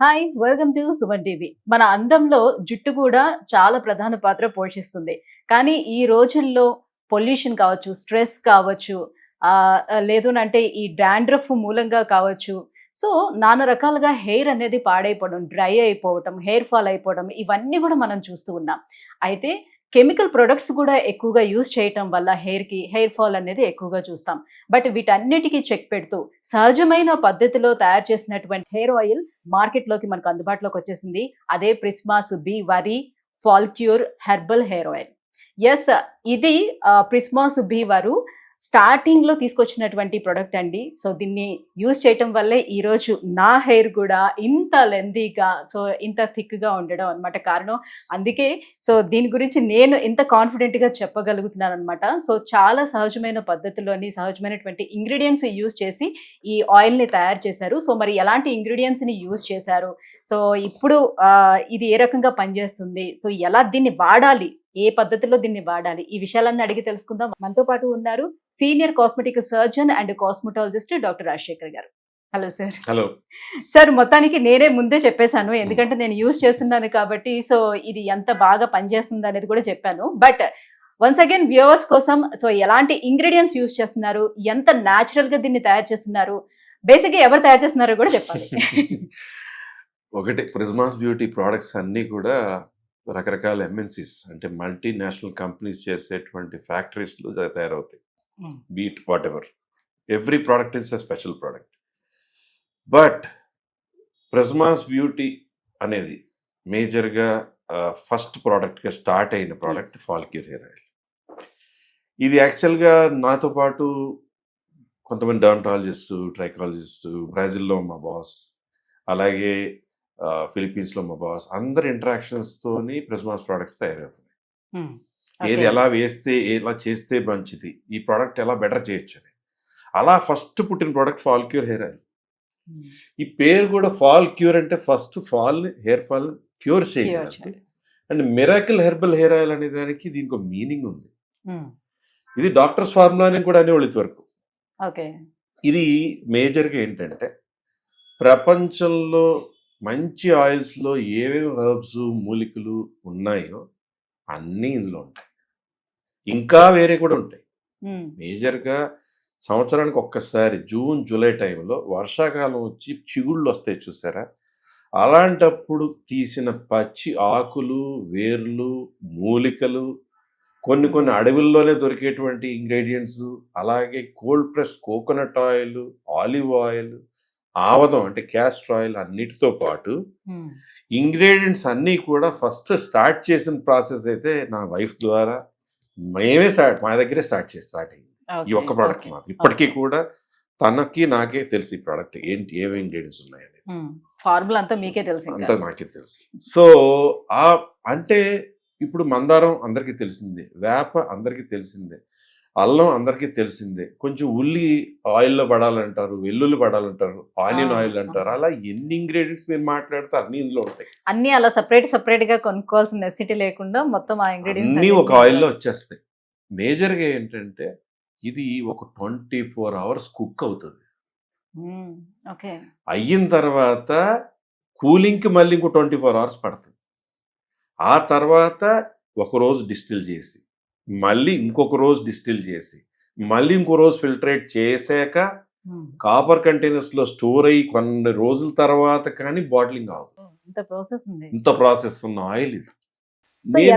Hi welcome to Suman TV. మన అందంలో జుట్టు కూడా చాలా ప్రధాన పాత్ర పోషిస్తుంది. కానీ ఈ రోజుల్లో పొల్యూషన్ కావచ్చు, స్ట్రెస్ కావచ్చు, లేదునంటే ఈ డాండ్రఫ్ మూలంగా కావచ్చు. సో నానా రకాలుగా హెయిర్ అనేది పాడైపోవడం, డ్రై అయిపోవటం, హెయిర్ ఫాల్ అయిపోవడం ఇవన్నీ కూడా మనం చూస్తూ ఉన్నాం. అయితే కెమికల్ ప్రొడక్ట్స్ కూడా ఎక్కువగా యూజ్ చేయటం వల్ల హెయిర్ ఫాల్ అనేది ఎక్కువగా చూస్తాం. బట్ వీటన్నిటికీ చెక్ పెడుతూ సహజమైన పద్ధతిలో తయారు చేసినటువంటి హెయిర్ ఆయిల్ మార్కెట్లోకి మనకు అందుబాటులోకి వచ్చేసింది. అదే Prismas Beauty Follicure herbal hair oil. Yes, ఇది ప్రిస్మాస్ బీ వరు స్టార్టింగ్ లో తీసుకొచ్చినటువంటి ప్రొడక్ట్ అండి. సో దీన్ని యూజ్ చేయటం వల్లే ఈరోజు నా హెయిర్ కూడా ఇంత లెందీగా, సో ఇంత థిక్ గా ఉండడం అనమాట కారణం. అందుకే సో దీని గురించి నేను ఇంత కాన్ఫిడెంట్ గా చెప్పగలుగుతున్నాను అనమాట. సో చాలా సహజమైన పద్ధతిలోని సహజమైనటువంటి ఇంగ్రీడియంట్స్ యూజ్ చేసి ఈ ఆయిల్ ని తయారు చేశారు. సో మరి ఎలాంటి ఇంగ్రీడియంట్స్ ని యూజ్ చేశారు, సో ఇప్పుడు ఇది ఏ రకంగా పనిచేస్తుంది, సో ఎలా దీన్ని వాడాలి, ఏ పద్ధతిలో దీన్ని వాడాలి, ఈ విషయాలన్నీ అడిగి తెలుసుకుందాం. మనతో పాటు ఉన్నారు senior cosmetic surgeon and cosmetologist doctor Rajasekhar గారు. Hello sir. హలో సార్, మొత్తానికి నేనే ముందే చెప్పేశాను, ఎందుకంటే నేను యూజ్ చేస్తున్నాను కాబట్టి. సో ఇది ఎంత బాగా పనిచేస్తుంది అనేది కూడా చెప్పాను. బట్ వన్స్ అగైన్ వ్యూవర్స్ కోసం, సో ఎలాంటి ఇంగ్రీడియంట్స్ యూజ్ చేస్తున్నారు, ఎంత న్యాచురల్ గా దీన్ని తయారు చేస్తున్నారు, బేసిక్ గా ఎవరు తయారు చేస్తున్నారో కూడా చెప్పాలి. ఒకటి, ప్రిజ్మాస్ బ్యూటీ ప్రోడక్ట్స్ అన్నీ కూడా రకరకాల ఎంఎన్సీస్ అంటే మల్టీనేషనల్ కంపెనీస్ చేసేటువంటి ఫ్యాక్టరీస్లో తయారవుతాయి. Beat what ever, every product is a special product. But ప్రిజ్మాస్ beauty అనేది మేజర్గా ఫస్ట్ ప్రోడక్ట్గా స్టార్ట్ అయిన product fall cure hair oil. ఇది యాక్చువల్గా నాతో పాటు కొంతమంది డర్మటాలజిస్టు, ట్రైకాలజిస్టు, బ్రెజిల్లో మా బాస్, అలాగే ఫిలిప్పీన్స్లో మా బాస్, అందరి ఇంటరాక్షన్స్తోని ప్రిజ్మాస్ ప్రోడక్ట్స్ తయారవుతున్నాయి. ఏది ఎలా వేస్తే, ఎలా చేస్తే మంచిది, ఈ ప్రోడక్ట్ ఎలా బెటర్ చేయొచ్చు అని. అలా ఫస్ట్ పుట్టిన product fall cure hair oil. ఈ పేరు కూడా ఫాల్ క్యూర్ అంటే ఫస్ట్ హెయిర్ ఫాల్ క్యూర్ చేయాలి. And miracle herbal hair oil అనే దానికి దీనికి ఒక మీనింగ్ ఉంది. ఇది డాక్టర్స్ ఫార్ములా అని కూడా అనేవాళ్ళు ఇంతవరకు. ఇది మేజర్గా ఏంటంటే ప్రపంచంలో మంచి ఆయిల్స్లో ఏమేమి హర్బ్స్, మూలికలు ఉన్నాయో అన్నీ ఇందులో ఉంటాయి. ఇంకా వేరే కూడా ఉంటాయి. మేజర్గా సంవత్సరానికి ఒక్కసారి జూన్, జూలై టైంలో వర్షాకాలం వచ్చి చిగుళ్ళు వస్తాయి చూసారా, అలాంటప్పుడు తీసిన పచ్చి ఆకులు, వేర్లు, మూలికలు, కొన్ని అడవుల్లోనే దొరికేటువంటి ఇంగ్రీడియంట్స్, అలాగే cold press coconut oil, olive oil, ఆవదం అంటే క్యాస్టర్ ఆయిల్, అన్నిటితో పాటు ఇంగ్రీడియంట్స్ అన్నీ కూడా ఫస్ట్ స్టార్ట్ చేసిన ప్రాసెస్ అయితే నా వైఫ్ ద్వారా మా దగ్గరే స్టార్ట్ అయింది ఈ ఒక్క ప్రోడక్ట్ మాత్రం. ఇప్పటికీ కూడా తనకి నాకే తెలుసు ఈ ప్రోడక్ట్ ఏంటి, ఏమి ఇంగ్రీడియంట్స్ ఉన్నాయి అనేది. ఫార్ములా అంతా మీకే తెలుసు, అంతా నాకే తెలుసు. సో అంటే ఇప్పుడు మందారం అందరికీ తెలిసిందే, వేప అందరికీ తెలిసిందే, అల్లం అందరికీ తెలిసిందే, కొంచెం ఉల్లి ఆయిల్లో పడాలంటారు, వెల్లుల్లి పడాలంటారు, ఆనియన్ ఆయిల్ అంటారు. అలా ఎన్ని ఇంగ్రీడియంట్స్ మీరు మాట్లాడితే అన్ని ఇందులో ఉంటాయి. అన్ని అలా సపరేట్ గా కొనుక్కోవాల్సిన నెసిటీ లేకుండా మొత్తం ఆ ఇంగ్రీడియంట్స్ అన్ని ఒక ఆయిల్లో వచ్చేస్తాయి. మేజర్గా ఏంటంటే ఇది ఒక 24 hours కుక్ అవుతుంది. అయిన తర్వాత కూలింగ్కి మళ్ళీ ఇంకో 24 hours పడుతుంది. ఆ తర్వాత ఒకరోజు డిస్టిల్ చేసి, మళ్ళీ ఇంకొక రోజు డిస్టిల్ చేసి, మళ్ళీ ఇంకో రోజు ఫిల్టరేట్ చేసాక కాపర్ కంటైనర్స్ లో స్టోర్ అయ్యి కొన్ని రోజుల తర్వాత కానీ బాటిలింగ్ అవుతుంది. ఇంత ప్రాసెస్ ఉన్న ఆయిల్ ఇది. ఈ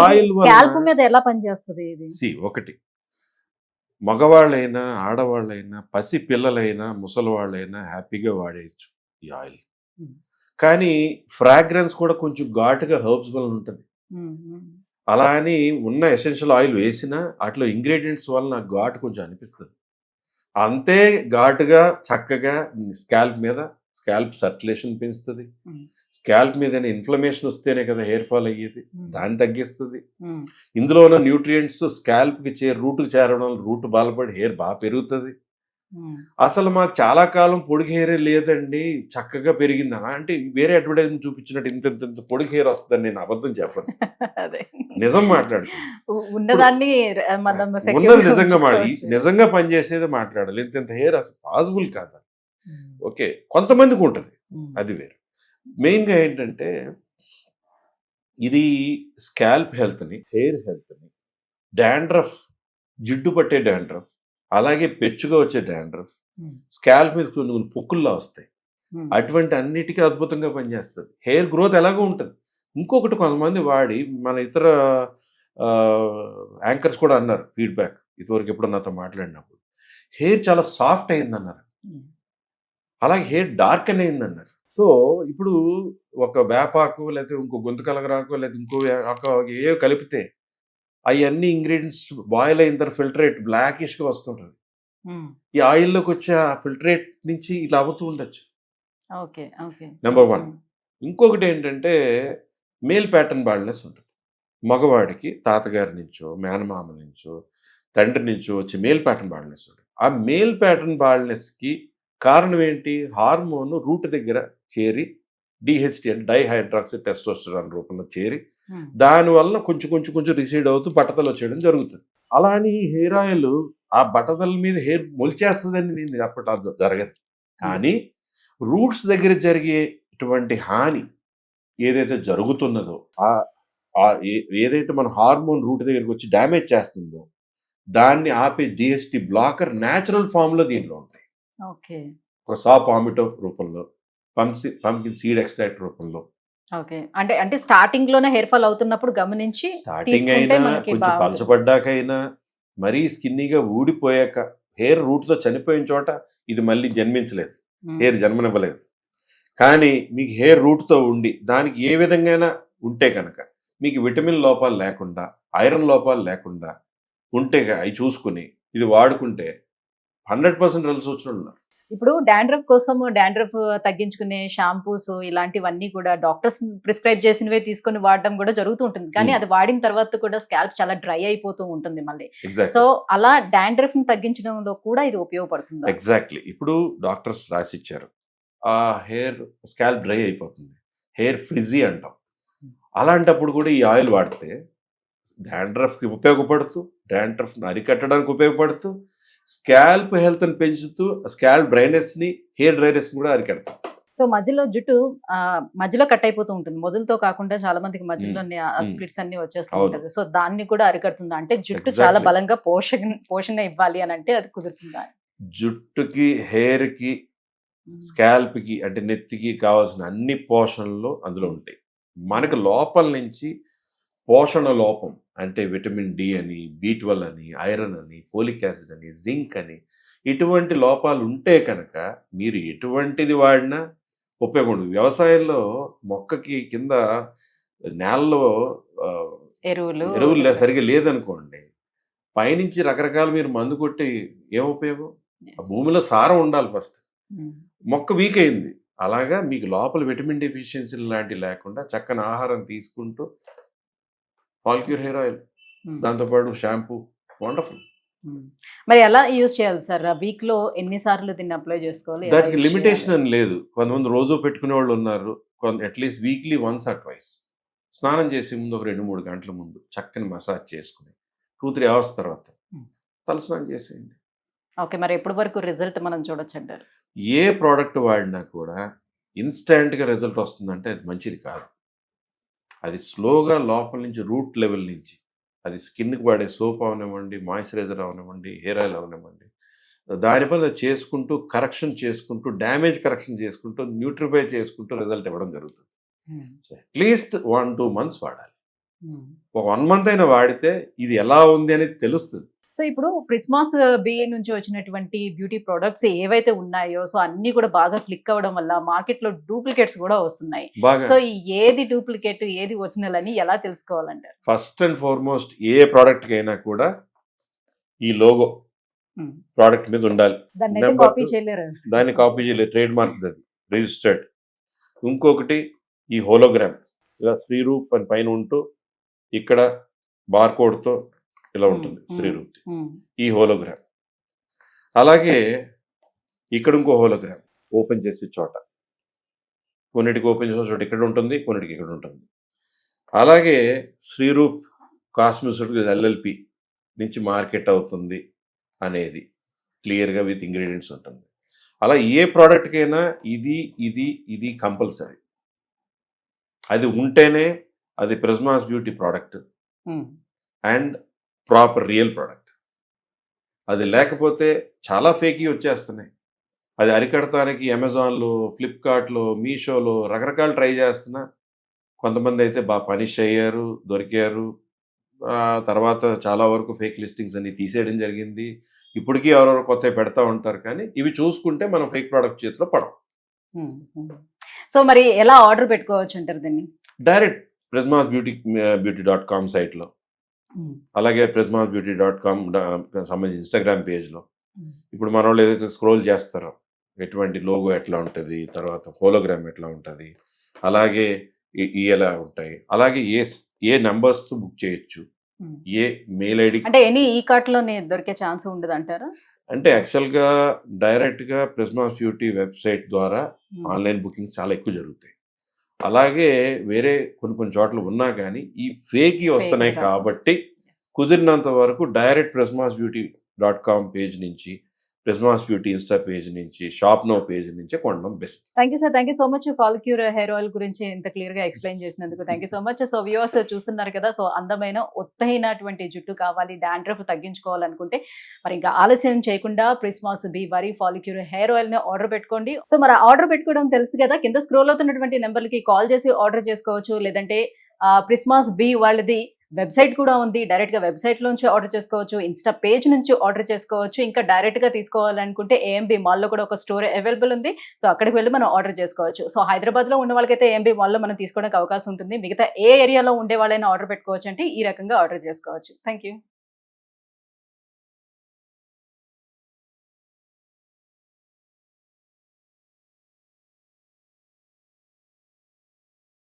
ఆయిల్ మీద ఎలా పనిచేస్తుంది ఇది? ఒకటి, మగవాళ్ళైనా ఆడవాళ్ళైనా పసి పిల్లలైనా ముసలివాళ్ళైనా హ్యాపీగా వాడేయచ్చు ఈ ఆయిల్. కానీ ఫ్రాగ్రెన్స్ కూడా కొంచెం ఘాటుగా హెర్బ్స్ వల్ల ఉంటుంది. అలా అని ఉన్న ఎసెన్షియల్ ఆయిల్ వేసినా అట్లా ఇంగ్రీడియంట్స్ వల్ల నాకు ఘాటు కొంచెం అనిపిస్తుంది. అంతే ఘాటుగా చక్కగా స్కాల్ప్ సర్క్యులేషన్ పెంచుతుంది. స్కాల్ప్ మీద ఇన్ఫ్లమేషన్ వస్తేనే కదా హెయిర్ ఫాల్ అయ్యేది, దాన్ని తగ్గిస్తుంది. ఇందులో ఉన్న న్యూట్రియంట్స్ స్కాల్ప్కి రూట్కి చేరడం, రూట్ బలపడి హెయిర్ బాగా పెరుగుతుంది. అసలు మాకు చాలా కాలం పొడిగి హెయిర్ లేదండి, చక్కగా పెరిగింది అలా అంటే వేరే అడ్వర్టైజ్మెంట్ చూపించినట్టు ఇంత పొడిగి హెయిర్ వస్తుందని నేను అబద్ధం చెప్పను, నిజం మాట్లాడుతున్నాను. ఉన్నది నిజంగా పనిచేసేది మాట్లాడాలి. ఇంత హెయిర్ అసలు పాసిబుల్ కాదు. ఓకే, కొంతమందికి ఉంటుంది, అది వేరు. మెయిన్గా ఏంటంటే ఇది స్కాల్ప్ హెల్త్ని, హెయిర్ హెల్త్ని, డాండ్రఫ్, జిడ్డు పట్టే డాండ్రఫ్, అలాగే పెచ్చుగా వచ్చే డాండ్రఫ్, స్కాల్ప్ మీద కొన్ని కొన్ని పొక్కుల్లా వస్తాయి, అటువంటి అన్నిటికీ అద్భుతంగా పనిచేస్తుంది. హెయిర్ గ్రోత్ ఎలాగో ఉంటుంది. ఇంకొకటి కొంతమంది వాడి మన ఇతర యాంకర్స్ కూడా అన్నారు ఫీడ్బ్యాక్ ఇదివరకు ఎప్పుడు నాతో మాట్లాడినప్పుడు, హెయిర్ చాలా సాఫ్ట్ అయిందన్నారు, అలాగే హెయిర్ డార్క్ అని అయిందన్నారు. సో ఇప్పుడు ఒక వేపాకు లేకపోతే ఇంకో గొంతు కలగరాకు లేకపోతే ఇంకో ఆకు ఏ కలిపితే అవన్నీ ఇంగ్రీడియంట్స్ బాయిల్ అయిన తర్వాత ఫిల్టరేట్ బ్లాకిష్గా వస్తుంటుంది. ఈ ఆయిల్లోకి వచ్చే ఆ ఫిల్టరేట్ నుంచి ఇలా అవుతూ ఉండొచ్చు. Okay okay. నెంబర్ 1. ఇంకొకటి ఏంటంటే మేల్ ప్యాటర్న్ బాల్నెస్ ఉంటుంది. మగవాడికి తాతగారి నుంచో మేనమామ నుంచో తండ్రి నుంచో వచ్చే మేల్ ప్యాటర్న్ బాల్నెస్ ఉంటుంది. ఆ మేల్ ప్యాటర్న్ బాల్నెస్కి కారణం ఏంటి? హార్మోన్ రూట్ దగ్గర చేరి డిహెచ్టి అంటే డైహైడ్రాక్సీ టెస్టోస్టెరాన్ రూపంలో చేరి దానివల్ల కొంచెం కొంచెం కొంచెం రిసీడ్ అవుతూ బట్టతలు వచ్చేయడం జరుగుతుంది. అలా అని హెయిర్ ఆయిల్ ఆ బట్టతల మీద హెయిర్ మొలిచేస్తుందని నేను చెప్పటం జరగదు. కానీ రూట్స్ దగ్గర జరిగేటువంటి హాని ఏదైతే జరుగుతున్నదో ఏదైతే మన హార్మోన్ రూట్ దగ్గరికి వచ్చి డ్యామేజ్ చేస్తుందో దాన్ని ఆపే డిఎస్టి బ్లాకర్ న్యాచురల్ ఫామ్లో దీంట్లో ఉంటాయి. ఓకే. ఒక సాప్ ఆమిటో రూపంలో, పంకిన్ సీడ్ ఎక్స్ట్రాక్ట్ రూపంలో. ఓకే. అంటే స్టార్టింగ్ లోనే హెయిర్ ఫాల్ అవుతున్నప్పుడు గమనించి స్టార్టింగ్ అయినా కొంచెం పలచబడ్డాకైనా మరీ స్కిన్నీగా ఊడిపోయాక హెయిర్ రూట్తో చనిపోయిన చోట ఇది మళ్ళీ జన్మించలేదు, హెయిర్ జన్మనివ్వలేదు. కానీ మీకు హెయిర్ రూట్తో ఉండి దానికి ఏ విధంగా ఉంటే కనుక మీకు విటమిన్ లోపాలు లేకుండా ఐరన్ లోపాలు లేకుండా ఉంటే అవి చూసుకుని ఇది వాడుకుంటే 100% రిజల్ట్స్ వచ్చిన ఉన్నారు. ఇప్పుడు డాండ్రఫ్ కోసం డాండ్రఫ్ తగ్గించుకునే షాంపూస్ ఇలాంటివన్నీ కూడా డాక్టర్స్ ప్రిస్క్రైబ్ చేసినవే తీసుకొని వాడడం కూడా జరుగుతూ ఉంటుంది. కానీ అది వాడిన తర్వాత కూడా స్కాల్ప్ చాలా డ్రై అయిపోతూ ఉంటుంది మళ్ళీ. సో అలా డాండ్రఫ్ ని తగ్గించడంలో కూడా ఇది ఉపయోగపడుతుంది. ఎగ్జాక్ట్లీ. ఇప్పుడు డాక్టర్స్ రాసిచ్చారు, ఆ హెయిర్ స్కాల్ప్ డ్రై అయిపోతుంది, హెయిర్ ఫ్రిజీ అంటాం. అలాంటప్పుడు కూడా ఈ ఆయిల్ వాడితే డాండ్రఫ్కి ఉపయోగపడుతూ, డాండ్రఫ్ని అరికట్టడానికి ఉపయోగపడుతూ, స్కాల్ప్ హెల్త్ని పెంచుతూ, స్కాల్ప్ డ్రైనెస్ని, హెయిర్ డ్రైనెస్ని కూడా అరికడతాం. సో మధ్యలో జుట్టు మధ్యలో కట్ అయిపోతూ ఉంటుంది, మొదలతో కాకుండా చాలా మందికి మధ్యలో స్ప్లిట్స్ అన్ని వచ్చేస్తూ ఉంటుంది. సో దాన్ని కూడా అరికడుతుందా? అంటే జుట్టు చాలా బలంగా పోషణ ఇవ్వాలి అని అంటే అది కుదురుతుందా? జుట్టుకి, హెయిర్కి, స్కాల్ప్కి అంటే నెత్తికి కావాల్సిన అన్ని పోషణలు అందులో ఉంటాయి. మనకు లోపల నుంచి పోషణ లోపం అంటే విటమిన్ డి అని, B12 అని, ఐరన్ అని, ఫోలిక్ యాసిడ్ అని, జింక్ అని ఇటువంటి లోపాలు ఉంటే కనుక మీరు ఎటువంటిది వాడినా ఉపయోగం. వ్యవసాయంలో మొక్కకి కింద నేలలో ఎరువులు సరిగా లేదనుకోండి, పైనుంచి రకరకాల మీరు మందు కొట్టి ఏం ఉపయోగం? భూమిలో సారం ఉండాలి ఫస్ట్. మొక్క వీక్ అయింది. అలాగా మీకు లోపల విటమిన్ డెఫిషియన్సీ లాంటివి లేకుండా చక్కని ఆహారం తీసుకుంటూ పాలిక్యూర్ హెయిర్ ఆయిల్, దాంతోపాటు షాంపూ, వండర్ఫుల్. మరి ఎలా యూజ్ చేయాలి సార్? వీక్ లో ఎన్నిసార్లు దీన్ని అప్లై చేసుకోవాలి? దానికి లిమిటేషన్ అని లేదు. కొంతమంది రోజు పెట్టుకునే వాళ్ళు ఉన్నారు, అట్లీస్ట్ వీక్లీ 1 or 2 స్నానం చేసే ముందు ఒక 2-3 గంటల ముందు చక్కని మసాజ్ చేసుకుని 2-3 hours తర్వాత తలస్నానం చేసేయండి. ఓకే. మరి ఎప్పటి వరకు రిజల్ట్ మనం చూడొచ్చు అంటారు? ఏ ప్రోడక్ట్ వాడినా కూడా ఇన్స్టెంట్గా రిజల్ట్ వస్తుందంటే అది మంచిది కాదు. అది స్లోగా లోపల నుంచి రూట్ లెవెల్ నుంచి, అది స్కిన్కి వాడే సోప్ అవనివ్వండి, మాయిశ్చరైజర్ అవనివ్వండి, హెయిర్ ఆయిల్ అవనివ్వండి, దానిపైన చేసుకుంటూ కరెక్షన్ చేసుకుంటూ, డ్యామేజ్ కరెక్షన్ చేసుకుంటూ, న్యూట్రిఫై చేసుకుంటూ రిజల్ట్ ఇవ్వడం జరుగుతుంది. అట్లీస్ట్ 1-2 months వాడాలి. ఒక 1 month అయినా వాడితే ఇది ఎలా ఉంది అనేది తెలుస్తుంది. సో ఇప్పుడు ప్రిస్మాస్ బిఏ నుంచి వచ్చినటువంటి బ్యూటీ ప్రొడక్ట్స్ ఏవైతే ఉన్నాయో సో అన్ని కూడా బాగా క్లిక్ అవ్వడం వల్ల మార్కెట్ లో డూప్లికేట్స్ కూడా వస్తున్నాయి. సో ఏది డూప్లికేట్ ఏది ఒరిజినల్ అని ఎలా తెలుసుకోవాలంటారు? First and foremost a product కైనా కూడా ఈ లోగో ప్రోడక్ట్ మీద ఉండాలి. దాన్ని కాపీ చేయలేరు, ట్రేడ్ మార్క్, అది రిజిస్టర్డ్. ఇంకొకటి ఈ హోలోగ్రామ్ ఇలా శ్రీరూప్ అని పైన ఉంటూ ఇక్కడ బార్కోడ్తో ఇలా ఉంటుంది శ్రీరూప్, ఈ హోలోగ్రామ్. అలాగే ఇక్కడ ఇంకో హోలోగ్రామ్ ఓపెన్ చేసే చోట, కొన్నిటికి ఓపెన్ చేసే చోట ఇక్కడ ఉంటుంది, కొన్నిటికి ఇక్కడ ఉంటుంది. అలాగే శ్రీరూప్ కాస్మెటిక్స్ LLP నుంచి మార్కెట్ అవుతుంది అనేది క్లియర్గా విత్ ఇంగ్రీడియంట్స్ ఉంటుంది. అలా ఏ ప్రోడక్ట్కైనా ఇది ఇది ఇది కంపల్సరీ. అది ఉంటేనే అది ప్రిజ్మాస్ beauty product and proper real product. అది లేకపోతే చాలా ఫేకీ వచ్చేస్తున్నాయి. అది అరికడటానికి అమెజాన్లో, ఫ్లిప్కార్ట్లో, మీషోలో రకరకాలు ట్రై చేస్తున్నా కొంతమంది అయితే బాగా పనిష్ అయ్యారు, దొరికారు. తర్వాత చాలా వరకు ఫేక్ లిస్టింగ్స్ అన్ని తీసేయడం జరిగింది. ఇప్పటికీ ఎవరెవరు కొత్తవి పెడతా ఉంటారు, కానీ ఇవి చూసుకుంటే మనం ఫేక్ ప్రోడక్ట్ చేతిలో పడం. సో మరి ఎలా ఆర్డర్ పెట్టుకోవచ్చు అంటారు దీన్ని? డైరెక్ట్ ప్రిజ్మాస్ beauty.com సైట్లో, అలాగే prismasbeauty.com సంబంధించి ఇన్స్టాగ్రామ్ పేజ్లో. ఇప్పుడు మన వాళ్ళు ఏదైతే స్క్రోల్ చేస్తారో ఎటువంటి లోగో ఎట్లా ఉంటుంది, తర్వాత హోలోగ్రామ్ ఎట్లా ఉంటుంది, అలాగే ఎలా ఉంటాయి, అలాగే ఏ నెంబర్స్తో బుక్ చేయొచ్చు, ఏ మెయిల్ ఐడి. అంటే ఎనీ ఈ కార్ట్లోనే దొరికే ఛాన్స్ ఉండదు అంటారా? అంటే యాక్చువల్గా డైరెక్ట్గా ప్రిజ్మాస్ బ్యూటీ వెబ్సైట్ ద్వారా ఆన్లైన్ బుకింగ్స్ చాలా ఎక్కువ జరుగుతాయి. అలాగే వేరే కొన్ని చోట్ల ఉన్నా కానీ ఈ ఫేక్ వస్తున్నాయి కాబట్టి కుదిరినంత వరకు డైరెక్ట్ prismasbeauty.com పేజ్ నుంచి, ప్రిజ్మాస్ బ్యూటీ ఇన్స్టా పేజ్ నుంచి, షాప్ నో పేజ్ నుంచి కొనడం best. Thank you sir, thank you so much. Follicure hair oil గురించి ఇంత క్లియర్ గా ఎక్స్ప్లెయిన్ చేసినందుకు thank you so much. So viewers చూస్తున్నారు కదా, సో అందమైన ఒత్తైనటువంటి జుట్టు కావాలి, డాండ్రఫ్ తగ్గించుకోవాలనుకుంటే మరి ఇంకా ఆలస్యం చేయకుండా Prismas Beauty Follicure hair oil ని ఆర్డర్ పెట్టుకోండి. సో మరి ఆర్డర్ పెట్టుకోవడం తెలుసు కదా, కింద స్క్రోల్ అవుతున్నటువంటి నెంబర్లకి కాల్ చేసి ఆర్డర్ చేసుకోవచ్చు. లేదంటే ప్రిజ్మాస్ బీ వాళ్ళది వెబ్సైట్ కూడా ఉంది, డైరెక్ట్ గా వెబ్సైట్ నుంచి ఆర్డర్ చేసుకోవచ్చు, ఇన్స్టా పేజ్ నుంచి ఆర్డర్ చేసుకోవచ్చు. ఇంకా డైరెక్ట్ గా తీసుకోవాలనుకుంటే ఏఎంబి మాల్లో కూడా ఒక స్టోర్ అవైలబుల్ ఉంది, సో అక్కడికి వెళ్ళి మనం ఆర్డర్ చేసుకోవచ్చు. సో హైదరాబాద్ లో ఉన్న వాళ్ళకైతే ఏఎంబి మాల్లో మనం తీసుకోవడానికి అవకాశం ఉంటుంది. మిగతా ఏ ఏరియాలో ఉండే వాళ్ళైనా ఆర్డర్ పెట్టుకోవచ్చు అంటే ఈ రకంగా ఆర్డర్ చేసుకోవచ్చు. Thank you.